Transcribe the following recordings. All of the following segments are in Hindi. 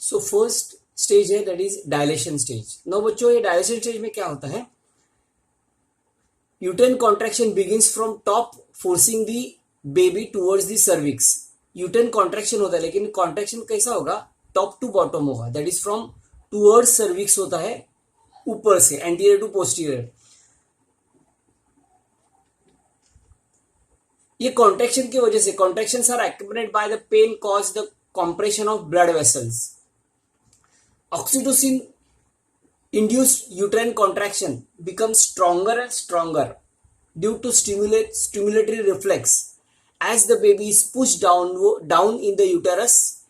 सो फर्स्ट स्टेज है that is dilation stage. No बच्चों, ये डायलेशन स्टेज में क्या होता है, uterine contraction begins from top forcing the baby towards the cervix. Uterine contraction होता है, लेकिन कॉन्ट्रैक्शन कैसा होगा, टॉप टू बॉटम होगा, that is from towards cervix होता है, ऊपर से एंटीरियर टू पोस्टीरियर। ये कॉन्ट्रैक्शन की वजह से, contractions are accompanied by the pain cause the compression of blood vessels. Oxytocin induced uterine contraction becomes stronger and stronger due to stimulatory reflex. As the baby is pushed down in the uterus,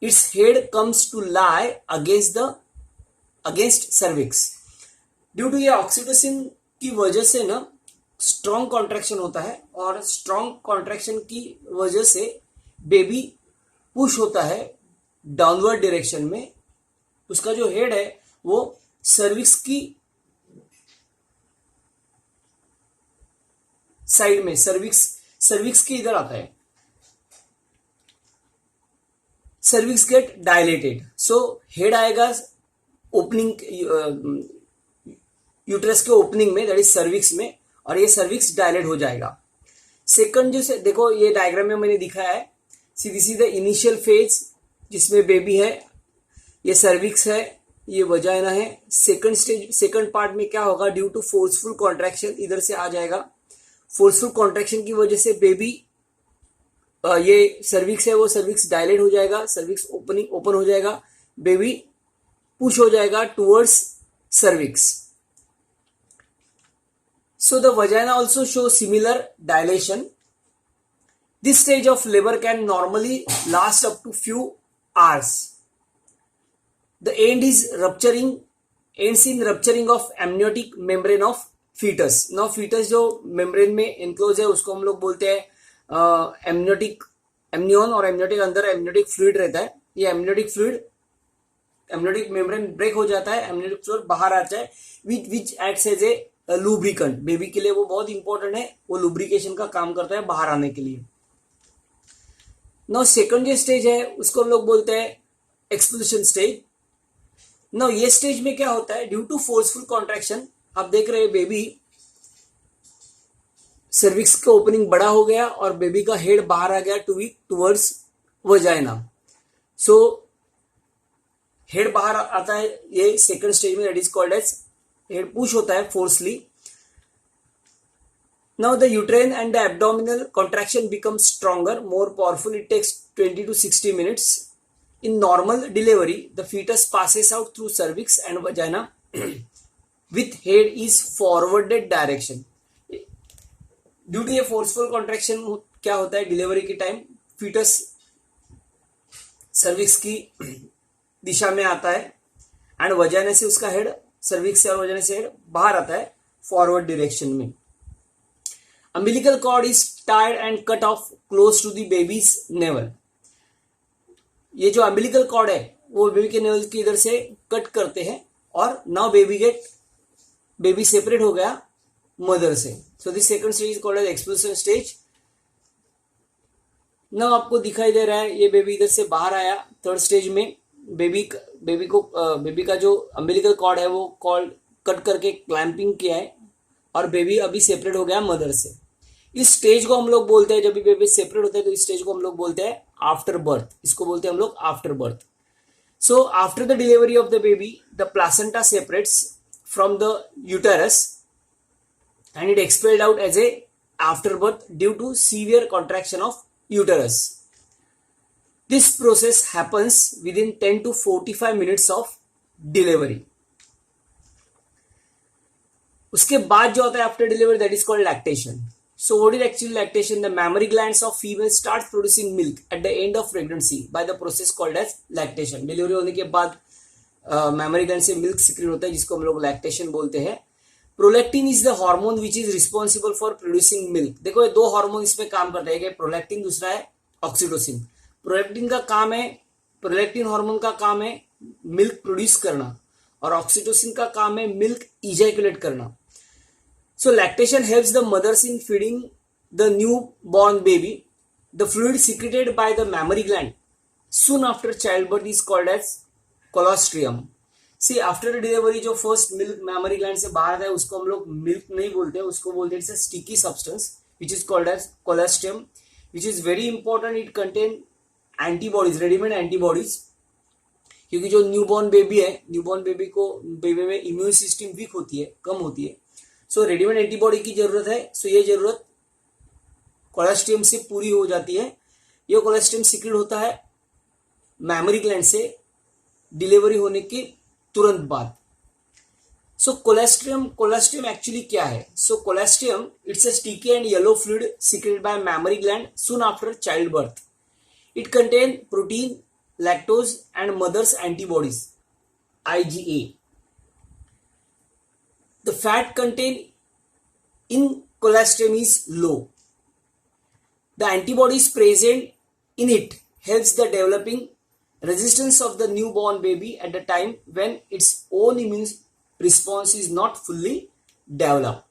its head comes to lie against cervix. Due to ये ऑक्सीटोसिन की वजह से ना स्ट्रॉन्ग कॉन्ट्रैक्शन होता है, और स्ट्रॉन्ग कॉन्ट्रैक्शन की वजह से बेबी पुश होता है डाउनवर्ड डायरेक्शन में। उसका जो हेड है वो सर्विक्स की साइड में, सर्विक्स के इधर आता है। Cervix get dilated, so head आएगा ओपनिंग, यूट्रस के ओपनिंग में, दैट इज सर्विक्स में, और ये सर्विक्स डायलेट हो जाएगा। सेकंड जो से देखो, ये डायग्राम में मैंने दिखाया है, सीधी सीधा इनिशियल फेज जिसमें बेबी है, ये सर्विक्स है, ये वजाइना है। सेकंड स्टेज, सेकंड पार्ट में क्या होगा, ड्यू टू फोर्सफुल कॉन्ट्रैक्शन इधर से आ जाएगा। फोर्सफुल कॉन्ट्रैक्शन की वजह से बेबी, ये सर्विक्स है वो सर्विक्स डायलेट हो जाएगा, सर्विक्स ओपन हो जाएगा, बेबी पुश हो जाएगा towards cervix. So the vagina also show similar dilation. This stage of labor can normally last up to few hours. The ends in rupturing of amniotic membrane of fetus. Now fetus जो membrane में enclose है उसको हम लोग बोलते हैं amnion, और amniotic अंदर amniotic fluid रहता है। ये amniotic membrane break हो जाता है, amniotic fluid बाहर आता है, which acts as a lubricant. Baby के लिए वो बहुत इंपॉर्टेंट है, वो लुब्रिकेशन का काम करता है बाहर आने के लिए। नो सेकंड जो स्टेज है उसको हम लोग बोलते हैं एक्सप्लोशन स्टेज। नो ये स्टेज में क्या होता है, ड्यू टू फोर्सफुल कॉन्ट्रैक्शन, आप देख रहे हैं बेबी सर्विक्स का ओपनिंग बड़ा हो गया और बेबी का हेड बाहर आ गया टुवर्ड्स वजाइना। सो हेड बाहर आता है ये सेकंड स्टेज में, that is called as head push होता है फोर्सली। Now the uterine and the abdominal contraction becomes stronger, more powerful. It takes 20 to 60 minutes. In normal delivery, the fetus passes out through cervix and vagina with head is forwarded direction. Due to a forceful contraction क्या होता है डिलीवरी के टाइम, fetus cervix की दिशा में आता है and vagina से उसका head, cervix से और vagina से head बाहर आता है forward direction में। Umbilical cord is tied and cut off close to the baby's navel. ये जो umbilical cord है वो बेबी के नेवल की इधर से कट करते हैं, और नाउ बेबी सेपरेट हो गया मदर से। So this second stage is called as explosion stage. Now आपको दिखाई दे रहा है ये बेबी इधर से बाहर आया। थर्ड स्टेज में बेबी का जो umbilical cord है वो कॉल कट करके क्लैंपिंग किया है, और बेबी अभी सेपरेट हो गया मदर से। इस स्टेज को हम लोग बोलते हैं, जब भी बेबी सेपरेट होता है तो इस स्टेज को हम लोग बोलते हैं आफ्टर बर्थ। इसको बोलते हैं हम लोग after birth. So after the delivery of the baby, the placenta separates from the uterus and it expelled out as a after birth due to severe contraction of uterus. This process happens within 10 to 45 minutes of delivery. उसके बाद जो होता है after delivery, that is called lactation. So what is actually lactation? The mammary glands of female starts producing milk at the end of pregnancy by the process called as lactation. Delivery होने के बाद mammary gland से milk secrete होता है जिसको हम लोग lactation बोलते हैं। Prolactin is the hormone which is responsible for producing milk. देखो ये दो हार्मोन इसमें काम करते हैं, प्रोलैक्टिन, दूसरा है ऑक्सीटोसिन। प्रोलैक्टिन हार्मोन का काम है मिल्क प्रोड्यूस करना, और ऑक्सीटोसिन का काम है मिल्क इजैकुलेट करना। So lactation helps the mothers in feeding the newborn baby. The fluid secreted by the mammary gland soon after childbirth is called as colostrum. See after delivery जो फर्स्ट मिल्क मैमरी ग्लैंड से बाहर आता है उसको हम लोग मिल्क नहीं बोलते, उसको बोलते हैं sticky substance which is called as colostrum, which is very important. It contain antibodies, readymade antibodies. क्योंकि जो न्यूबॉर्न बेबी है, न्यूबॉर्न बेबी में इम्यून सिस्टम वीक होती है, कम होती है. सो रेडीमेड एंटीबॉडी की जरूरत है. सो ये जरूरत कोलेस्ट्रियम से पूरी हो जाती है. ये कोलेस्ट्रियम सीक्रेट होता है मैमरी ग्लैंड से डिलीवरी होने के तुरंत बाद. सो कोलेस्ट्रियम एक्चुअली क्या है? So colostrum it's a sticky and yellow fluid secreted by mammary gland soon after child birth. It contain protein, lactose and mother's antibodies IgA. The fat contained in colostrum is low. The antibodies present in it helps the developing resistance of the newborn baby at the time when its own immune response is not fully developed.